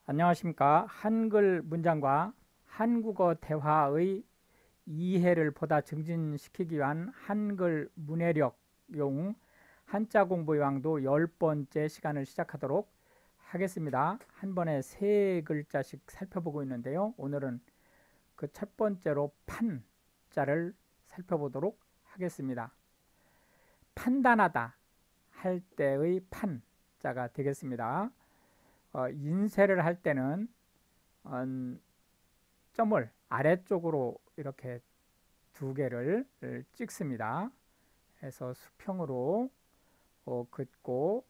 안녕하십니까. 한글 문장과 한국어 대화의 이해를 보다 증진시키기 위한 한글 문해력용 한자 공부 요강도 10번째 시간을 시작하도록 하겠습니다. 한 번에 3글자씩 살펴보고 있는데요. 오늘은 그 첫 번째로 판자를 살펴보도록 하겠습니다. 판단하다 할 때의 판자가 되겠습니다. 인쇄를 할 때는 점을 아래쪽으로 이렇게 2개를 찍습니다. 해서 수평으로 긋고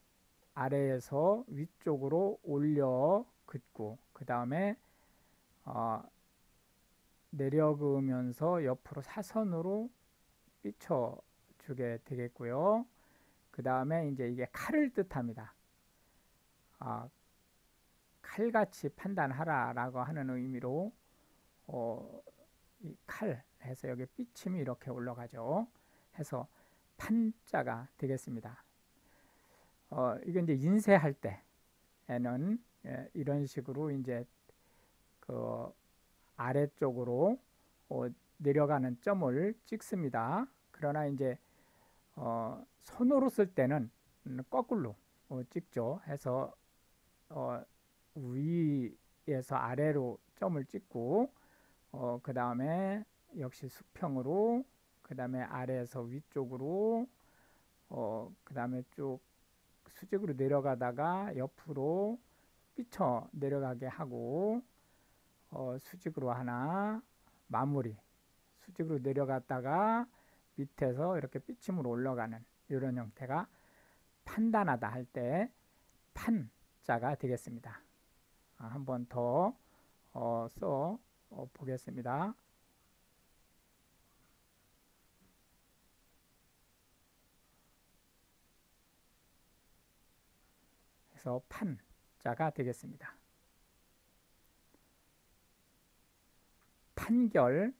아래에서 위쪽으로 올려 긋고 그 다음에 내려그면서 옆으로 사선으로 삐쳐주게 되겠고요. 그 다음에 이제 이게 칼을 뜻합니다. 칼같이 판단하라라고 하는 의미로 이 칼 해서 여기 삐침이 이렇게 올라가죠. 해서 판자가 되겠습니다. 이건 이제 인쇄할 때에는 이런 식으로 이제 그 아래쪽으로 내려가는 점을 찍습니다. 그러나 이제 손으로 쓸 때는 거꾸로 찍죠. 해서 위에서 아래로 점을 찍고 그 다음에 역시 수평으로 그 다음에 아래에서 위쪽으로 그 다음에 쭉 수직으로 내려가다가 옆으로 삐쳐 내려가게 하고 수직으로 하나 마무리 수직으로 내려갔다가 밑에서 이렇게 삐침으로 올라가는 이런 형태가 판단하다 할 때 판자가 되겠습니다. 한 번 더 써 보겠습니다. 그래서 판자가 되겠습니다. 판결,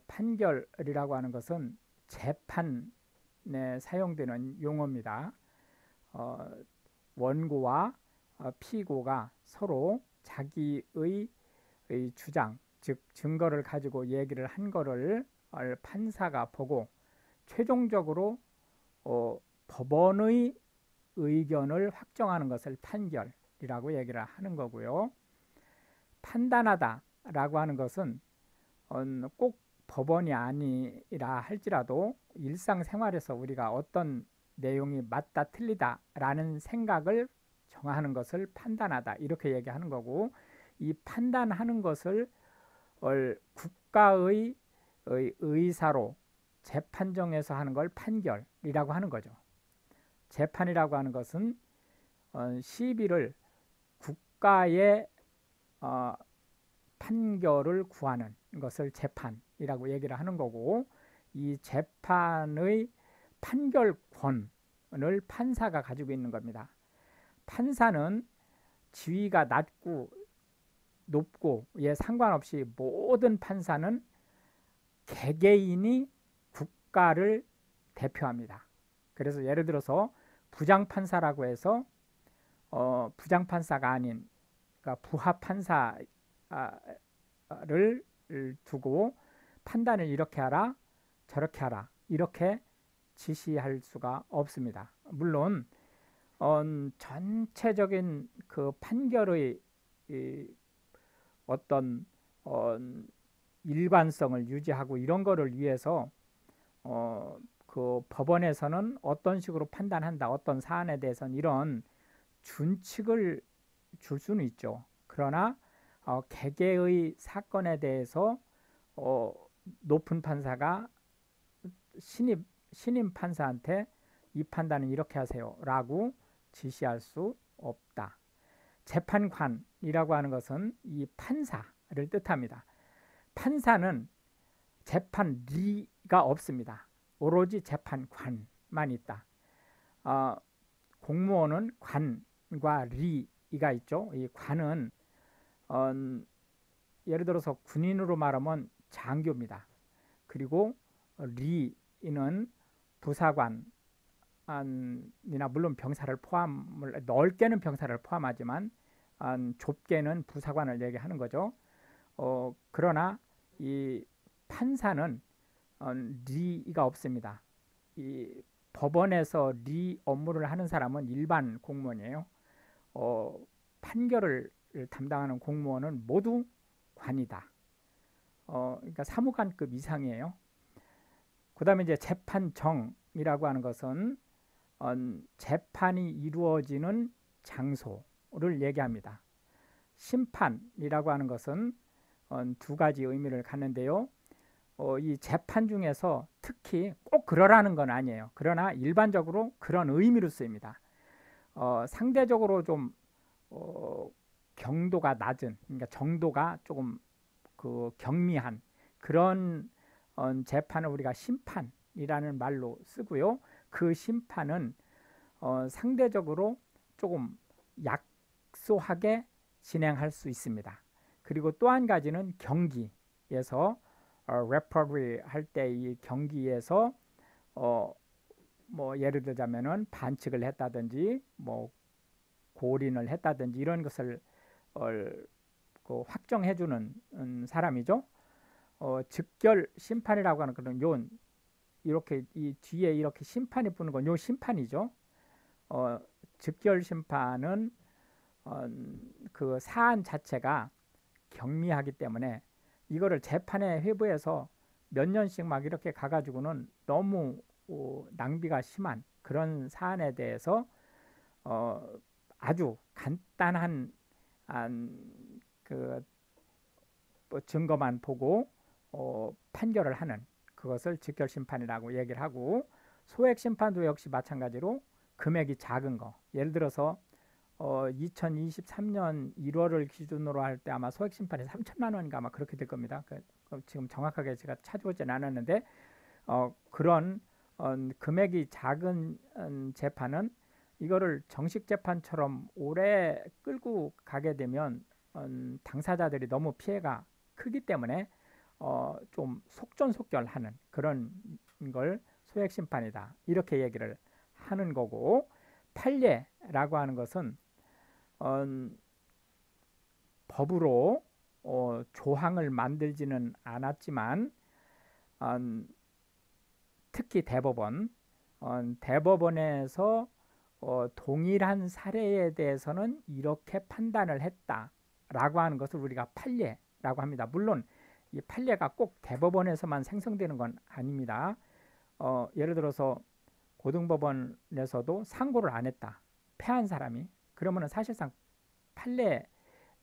판결이라고 하는 것은 재판에 사용되는 용어입니다. 원고와 피고가 서로 자기의 주장, 즉 증거를 가지고 얘기를 한 거를 판사가 보고 최종적으로 법원의 의견을 확정하는 것을 판결이라고 얘기를 하는 거고요. 판단하다 라고 하는 것은 꼭 법원이 아니라 할지라도 일상생활에서 우리가 어떤 내용이 맞다 틀리다 라는 생각을 정하는 것을 판단하다 이렇게 얘기하는 거고, 이 판단하는 것을 국가의 의사로 재판정에서 하는 걸 판결이라고 하는 거죠. 재판이라고 하는 것은 시비를 국가의 판결을 구하는 것을 재판이라고 얘기를 하는 거고, 이 재판의 판결권을 판사가 가지고 있는 겁니다. 판사는 지위가 낮고 높고에 상관없이 모든 판사는 개개인이 국가를 대표합니다. 그래서 예를 들어서 부장판사라고 해서 부장판사가 아닌 그러니까 부하판사를 두고 판단을 이렇게 하라 저렇게 하라 이렇게 지시할 수가 없습니다. 물론 전체적인 그 판결의 어떤 일관성을 유지하고 이런 거를 위해서 그 법원에서는 어떤 식으로 판단한다, 어떤 사안에 대해서는 이런 준칙을 줄 수는 있죠. 그러나 개개의 사건에 대해서 높은 판사가 신임 판사한테 이 판단은 이렇게 하세요 라고 지시할 수 없다. 재판관이라고 하는 것은 이 판사를 뜻합니다. 판사는 재판리가 없습니다. 오로지 재판관만 있다. 공무원은 관과 리가 있죠. 이 관은 예를 들어서 군인으로 말하면 장교입니다. 그리고 리는 부사관이나 물론 병사를 넓게는 병사를 포함하지만 좁게는 부사관을 얘기하는 거죠. 그러나 이 판사는 리가 없습니다. 이 법원에서 리 업무를 하는 사람은 일반 공무원이에요. 판결을 담당하는 공무원은 모두 관이다. 그러니까 사무관급 이상이에요. 그 다음에 이제 재판정이라고 하는 것은 재판이 이루어지는 장소를 얘기합니다. 심판이라고 하는 것은 두 가지 의미를 갖는데요. 이 재판 중에서 특히 꼭 그러라는 건 아니에요. 그러나 일반적으로 그런 의미로 쓰입니다. 상대적으로 좀 경도가 낮은, 그러니까 정도가 조금 그 경미한 그런 재판을 우리가 심판이라는 말로 쓰고요. 그 심판은 상대적으로 조금 약소하게 진행할 수 있습니다. 그리고 또 한 가지는 경기에서 레퍼리 할 때 이 경기에서 뭐 예를 들자면은 반칙을 했다든지 뭐 고린을 했다든지 이런 것을 그 확정해주는 사람이죠. 즉결 심판이라고 하는 그런 이렇게 이 뒤에 이렇게 심판이 붙는 건 요 심판이죠. 즉결 심판은 그 사안 자체가 경미하기 때문에 이거를 재판에 회부해서 몇 년씩 막 이렇게 가가지고는 너무 낭비가 심한 그런 사안에 대해서 아주 간단한 그 증거만 보고 판결을 하는 그것을 즉결 심판이라고 얘기를 하고, 소액 심판도 역시 마찬가지로 금액이 작은 거, 예를 들어서 2023년 1월을 기준으로 할 때 아마 소액 심판이 3천만 원인가 아마 그렇게 될 겁니다. 지금 정확하게 제가 찾아보진 않았는데 그런 금액이 작은 재판은 이거를 정식 재판처럼 오래 끌고 가게 되면 당사자들이 너무 피해가 크기 때문에 좀 속전속결하는 그런 걸 소액 심판이다 이렇게 얘기를 하는 거고, 판례라고 하는 것은 법으로 조항을 만들지는 않았지만 특히 대법원에서 동일한 사례에 대해서는 이렇게 판단을 했다라고 하는 것을 우리가 판례라고 합니다. 물론 이 판례가 꼭 대법원에서만 생성되는 건 아닙니다. 예를 들어서 고등법원에서도 상고를 안 했다, 패한 사람이, 그러면 사실상 판례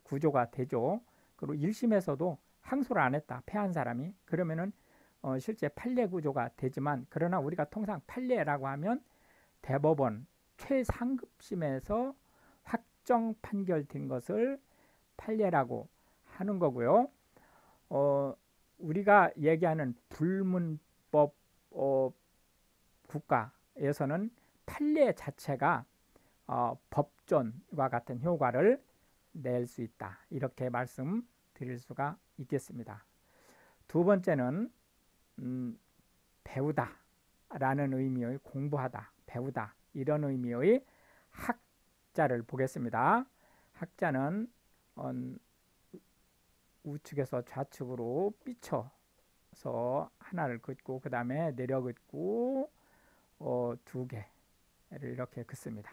구조가 되죠. 그리고 1심에서도 항소를 안 했다, 패한 사람이, 그러면은 실제 판례 구조가 되지만, 그러나 우리가 통상 판례라고 하면 대법원 최상급심에서 확정 판결된 것을 판례라고 하는 거고요. 우리가 얘기하는 불문법 국가에서는 판례 자체가 법전과 같은 효과를 낼 수 있다, 이렇게 말씀드릴 수가 있겠습니다. 두 번째는 배우다 라는 의미의 공부하다, 배우다 이런 의미의 학자를 보겠습니다. 학자는 우측에서 좌측으로 삐쳐서 하나를 긋고 그 다음에 내려 긋고 두 개를 이렇게 긋습니다.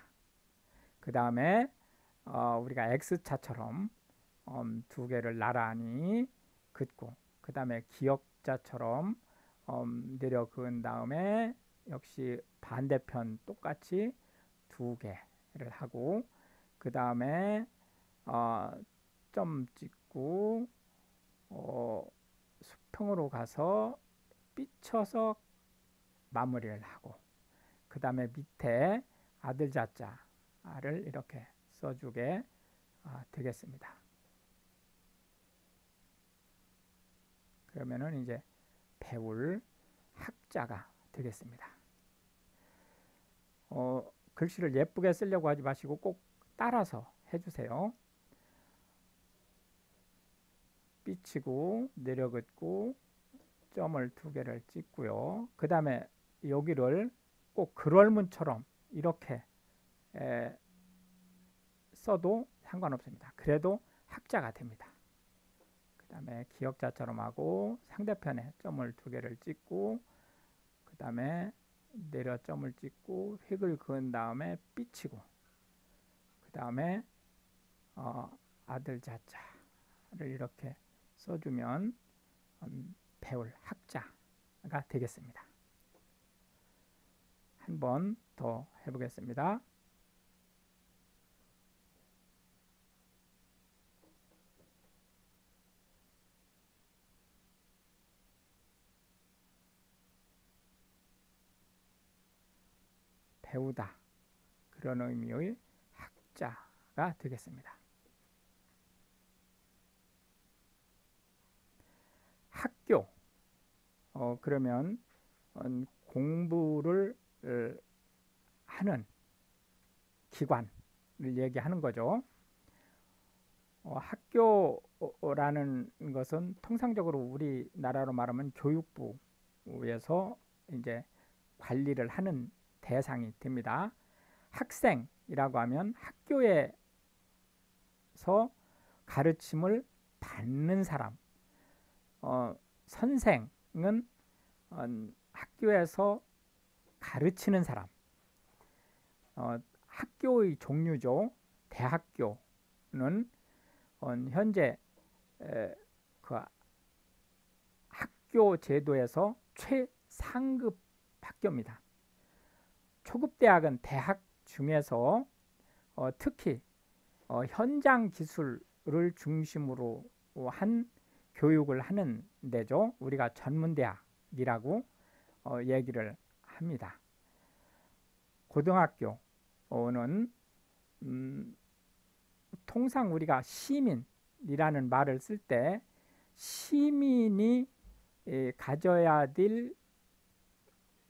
그 다음에 우리가 X자처럼 두 개를 나란히 긋고 그 다음에 기역자처럼 내려 그은 다음에 역시 반대편 똑같이 두 개를 하고 그 다음에 점 찍고 수평으로 가서 삐쳐서 마무리를 하고 그 다음에 밑에 아들자자를 이렇게 써주게 되겠습니다. 그러면은 이제 배울 학자가 되겠습니다. 글씨를 예쁘게 쓰려고 하지 마시고 꼭 따라서 해주세요. 삐치고 내려 긋고 점을 두 개를 찍고요. 그 다음에 여기를 꼭 글월문처럼 이렇게 써도 상관없습니다. 그래도 학자가 됩니다. 그 다음에 기역자처럼 하고 상대편에 점을 2개를 찍고 그 다음에 내려 점을 찍고 획을 그은 다음에 삐치고 그 다음에 아들 자자를 이렇게 써주면 배울 학자가 되겠습니다. 한 번 더 해보겠습니다. 배우다 그런 의미의 학자가 되겠습니다. 학교 그러면 공부를 하는 기관을 얘기하는 거죠. 학교라는 것은 통상적으로 우리나라로 말하면 교육부에서 이제 관리를 하는 대상이 됩니다. 학생이라고 하면 학교에서 가르침을 받는 사람, 선생은 학교에서 가르치는 사람. 학교의 종류죠. 대학교는 현재 그 학교 제도에서 최상급 학교입니다. 초급 대학은 대학 중에서 특히 현장 기술을 중심으로 한 교육을 하는 데죠. 우리가 전문대학이라고 얘기를 합니다. 고등학교는 통상 우리가 시민이라는 말을 쓸 때 시민이 가져야 될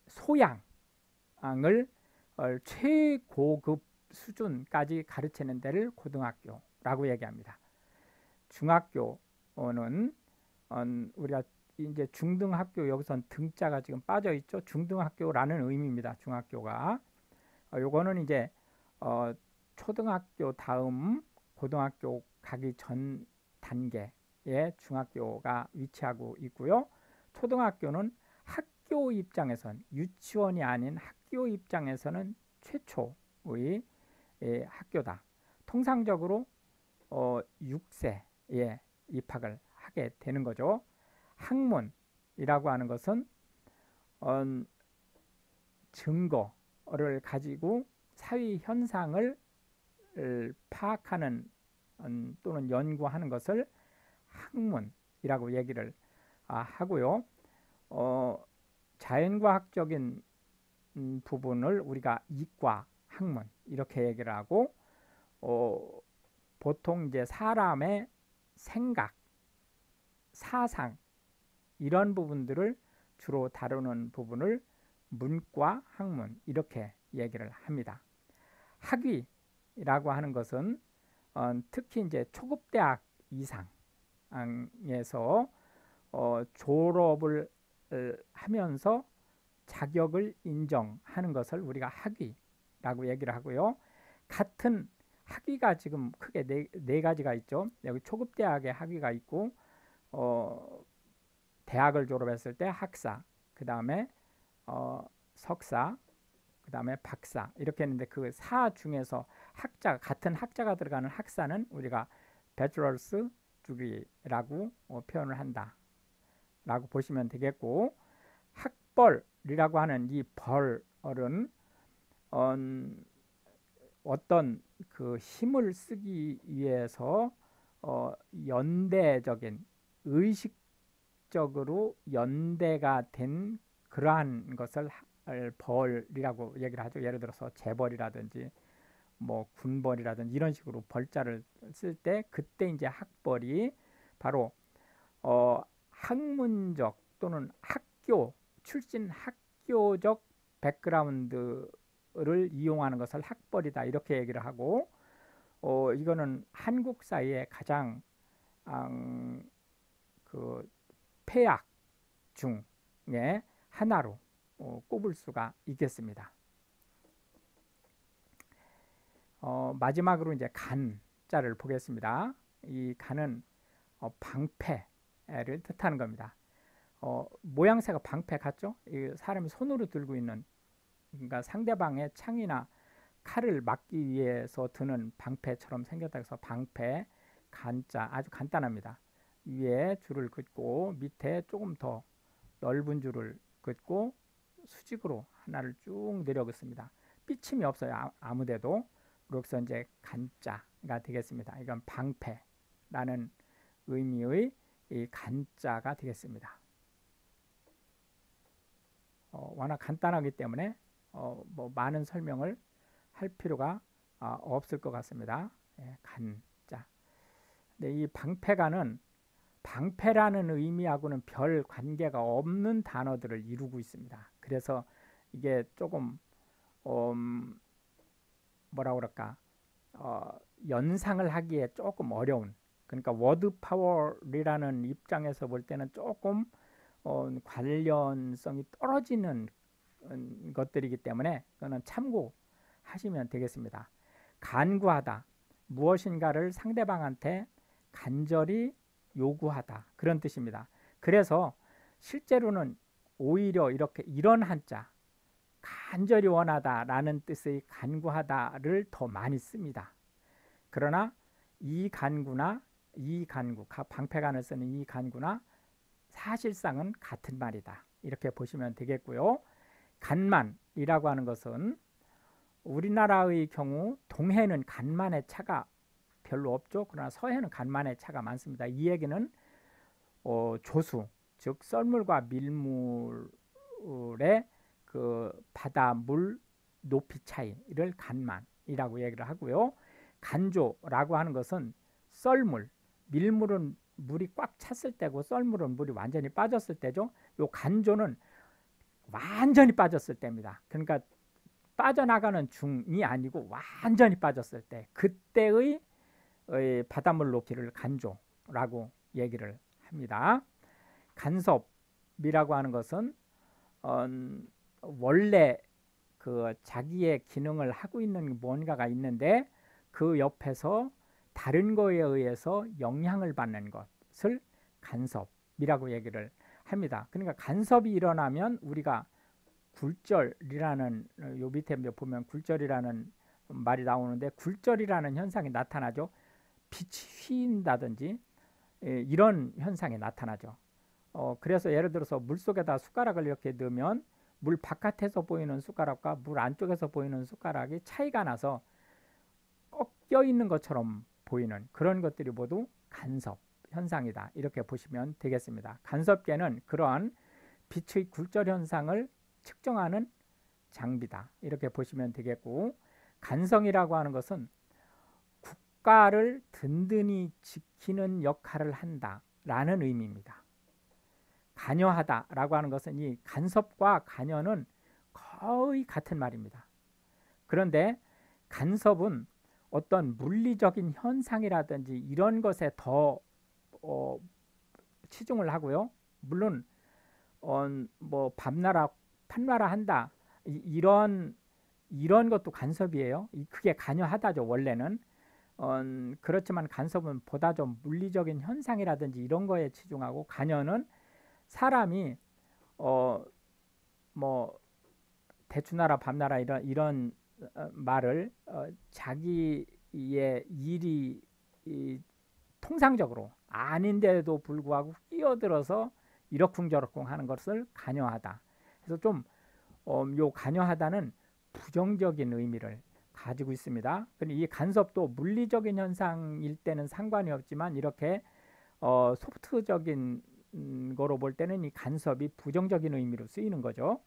소양을 최고급 수준까지 가르치는 데를 고등학교라고 얘기합니다. 중학교는 우리가 이제 중등학교, 여기선 등자가 지금 빠져 있죠. 중등학교라는 의미입니다. 중학교가 요거는 이제 초등학교 다음 고등학교 가기 전 단계에 중학교가 위치하고 있고요. 초등학교는 학교 입장에선 유치원이 아닌 학교 입장에서는 최초의 학교다. 통상적으로 6세에 입학을 하게 되는 거죠. 학문이라고 하는 것은 증거를 가지고 사회 현상을 파악하는 또는 연구하는 것을 학문이라고 얘기를 하고요. 자연과학적인 부분을 우리가 이과 학문 이렇게 얘기를 하고 보통 이제 사람의 생각, 사상 이런 부분들을 주로 다루는 부분을 문과 학문 이렇게 얘기를 합니다. 학위라고 하는 것은 특히 이제 초급대학 이상에서 졸업을 하면서 자격을 인정하는 것을 우리가 학위라고 얘기를 하고요. 같은 학위가 지금 크게 네 가지가 있죠. 여기 초급대학의 학위가 있고 대학을 졸업했을 때 학사, 그 다음에 석사, 그 다음에 박사 이렇게 했는데 그 사 중에서 같은 학자가 들어가는 학사는 우리가 배추럴스 degree라고 표현을 한다 라고 보시면 되겠고, 학벌이라고 하는 이 벌은 어떤 그 힘을 쓰기 위해서 연대적인 의식적으로 연대가 된 그러한 것을 벌이라고 얘기를 하죠. 예를 들어서 재벌이라든지 뭐 군벌이라든지 이런 식으로 벌자를 쓸 때 그때 이제 학벌이 바로 학문적 또는 학교 출신 학교적 백그라운드를 이용하는 것을 학벌이다 이렇게 얘기를 하고, 이거는 한국 사회에 가장 그 폐학 중에 하나로 꼽을 수가 있겠습니다. 마지막으로 이제 간 자를 보겠습니다. 이 간은 방패를 뜻하는 겁니다. 모양새가 방패 같죠? 이 사람이 손으로 들고 있는, 그러니까 상대방의 창이나 칼을 막기 위해서 드는 방패처럼 생겼다 해서 방패, 간자, 아주 간단합니다. 위에 줄을 긋고 밑에 조금 더 넓은 줄을 긋고 수직으로 하나를 쭉 내려 긋습니다. 삐침이 없어요. 아무데도. 그래서 이제 간자가 되겠습니다. 이건 방패라는 의미의 이 간자가 되겠습니다. 워낙 간단하기 때문에 뭐 많은 설명을 할 필요가 없을 것 같습니다. 예, 간자. 근데 이 방패간은 방패라는 의미하고는 별 관계가 없는 단어들을 이루고 있습니다. 그래서 이게 조금 뭐라 그럴까, 연상을 하기에 조금 어려운, 그러니까 워드 파워리라는 입장에서 볼 때는 조금 관련성이 떨어지는 것들이기 때문에 그거는 참고하시면 되겠습니다. 간구하다, 무엇인가를 상대방한테 간절히 요구하다, 그런 뜻입니다. 그래서 실제로는 오히려 이렇게 이런 한자, 간절히 원하다라는 뜻의 간구하다를 더 많이 씁니다. 그러나 이 간구나 이 간구, 방패간을 쓰는 이 간구나 사실상은 같은 말이다, 이렇게 보시면 되겠고요. 간만이라고 하는 것은 우리나라의 경우 동해는 간만의 차가 별로 없죠. 그러나 서해는 간만의 차가 많습니다. 이 얘기는 조수, 즉 썰물과 밀물의 그 바다물 높이 차이를 간만이라고 얘기를 하고요. 간조라고 하는 것은 썰물, 밀물은 물이 꽉 찼을 때고 썰물은 물이 완전히 빠졌을 때죠. 요 간조는 완전히 빠졌을 때입니다. 그러니까 빠져나가는 중이 아니고 완전히 빠졌을 때, 그때의 바닷물 높이를 간조라고 얘기를 합니다. 간섭이라고 하는 것은 원래 그 자기의 기능을 하고 있는 뭔가가 있는데 그 옆에서 다른 거에 의해서 영향을 받는 것을 간섭이라고 얘기를 합니다. 그러니까 간섭이 일어나면 우리가 굴절이라는, 요 밑에 보면 굴절이라는 말이 나오는데, 굴절이라는 현상이 나타나죠. 빛이 휜다든지 이런 현상이 나타나죠. 그래서 예를 들어서 물속에다 숟가락을 이렇게 넣으면 물 바깥에서 보이는 숟가락과 물 안쪽에서 보이는 숟가락이 차이가 나서 꺾여 있는 것처럼 보이는 그런 것들이 모두 간섭 현상이다, 이렇게 보시면 되겠습니다. 간섭계는 그러한 빛의 굴절 현상을 측정하는 장비다, 이렇게 보시면 되겠고, 간성이라고 하는 것은 국가를 든든히 지키는 역할을 한다라는 의미입니다. 간여하다라고 하는 것은 이 간섭과 간여는 거의 같은 말입니다. 그런데 간섭은 어떤 물리적인 현상이라든지 이런 것에 더 치중을 하고요. 물론 뭐 밤나라 판나라 한다, 이런 것도 간섭이에요. 그게 간여하다죠, 원래는. 그렇지만 간섭은 보다 좀 물리적인 현상이라든지 이런 거에 치중하고, 간여는 사람이 뭐 대추나라 밤나라 이런 말을 자기의 일이 통상적으로 아닌데도 불구하고 끼어들어서 이러쿵저러쿵 하는 것을 간여하다. 그래서 좀 요 간여하다는 부정적인 의미를 가지고 있습니다. 근데 이 간섭도 물리적인 현상일 때는 상관이 없지만 이렇게 소프트적인 거로 볼 때는 이 간섭이 부정적인 의미로 쓰이는 거죠.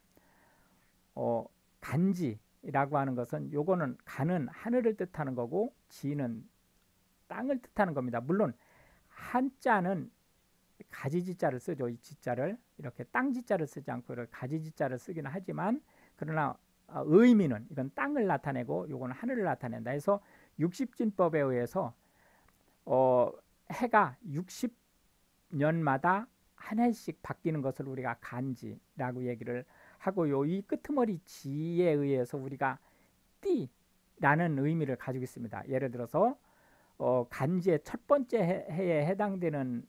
간지라고 하는 것은, 요거는 간은 하늘을 뜻하는 거고 지는 땅을 뜻하는 겁니다. 물론 한자는 가지지자를 쓰죠. 이 지자를 이렇게 땅지자를 쓰지 않고 가지지자를 쓰기는 하지만, 그러나 의미는 이건 땅을 나타내고 요거는 하늘을 나타낸다 해서 60진법에 의해서 해가 60년마다 한 해씩 바뀌는 것을 우리가 간지라고 얘기를 하고요. 이 끄트머리 지에 의해서 우리가 띠라는 의미를 가지고 있습니다. 예를 들어서 간지의 첫 번째 해에 해당되는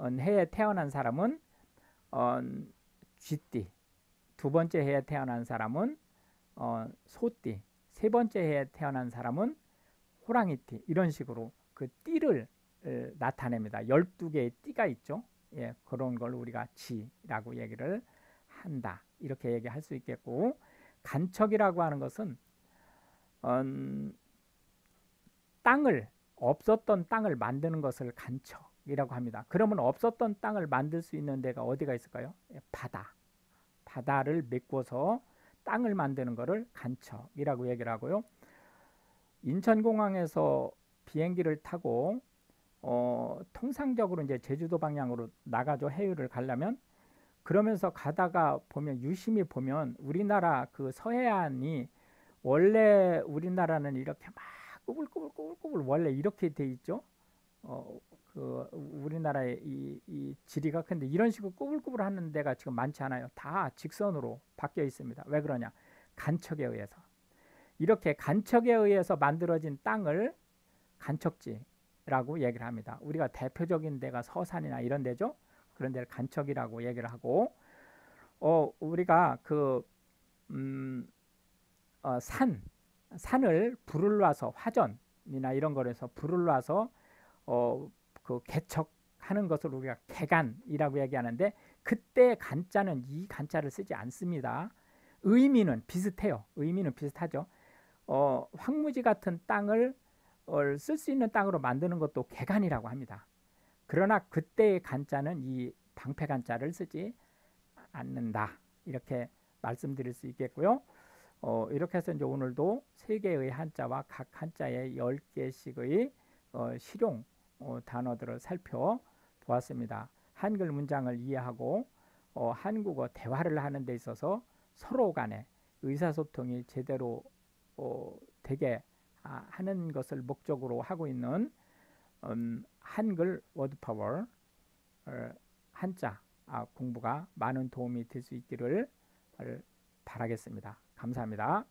해에 태어난 사람은 쥐띠, 두 번째 해에 태어난 사람은 소띠, 세 번째 해에 태어난 사람은 호랑이띠, 이런 식으로 그 띠를 나타냅니다. 12개의 띠가 있죠. 예, 그런 걸 우리가 지라고 얘기를 한다. 이렇게 얘기할 수 있겠고, 간척이라고 하는 것은 없었던 땅을 만드는 것을 간척이라고 합니다. 그러면 없었던 땅을 만들 수 있는 데가 어디가 있을까요? 예, 바다를 메꿔서 땅을 만드는 것을 간척이라고 얘기를 하고요. 인천공항에서 비행기를 타고 통상적으로 이제 제주도 방향으로 나가죠. 해외를 가려면. 그러면서 가다가 보면 유심히 보면 우리나라 그 서해안이 원래 우리나라는 이렇게 막 꾸불꾸불 원래 이렇게 돼 있죠. 그 우리나라의 이 지리가 근데 이런 식으로 꾸불꾸불 하는 데가 지금 많지 않아요. 다 직선으로 바뀌어 있습니다. 왜 그러냐? 간척에 의해서. 이렇게 간척에 의해서 만들어진 땅을 간척지라고 얘기를 합니다. 우리가 대표적인 데가 서산이나 이런 데죠. 그런 데를 간척이라고 얘기를 하고, 우리가 산을 불을 놔서 화전이나 이런 거에서 불을 놔서 그 개척하는 것을 우리가 개간이라고 얘기하는데, 그때 간자는 이 간자를 쓰지 않습니다. 의미는 비슷해요. 의미는 비슷하죠. 황무지 같은 땅을 쓸 수 있는 땅으로 만드는 것도 개간이라고 합니다. 그러나 그때의 간자는 이 방패 간자를 쓰지 않는다. 이렇게 말씀드릴 수 있겠고요. 이렇게 해서 이제 오늘도 세 개의 한자와 각 한자의 10개씩의 실용 단어들을 살펴보았습니다. 한글 문장을 이해하고 한국어 대화를 하는 데 있어서 서로 간에 의사소통이 제대로 되게 하는 것을 목적으로 하고 있는 한글 워드파워 한자 공부가 많은 도움이 될 수 있기를 바라겠습니다. 감사합니다.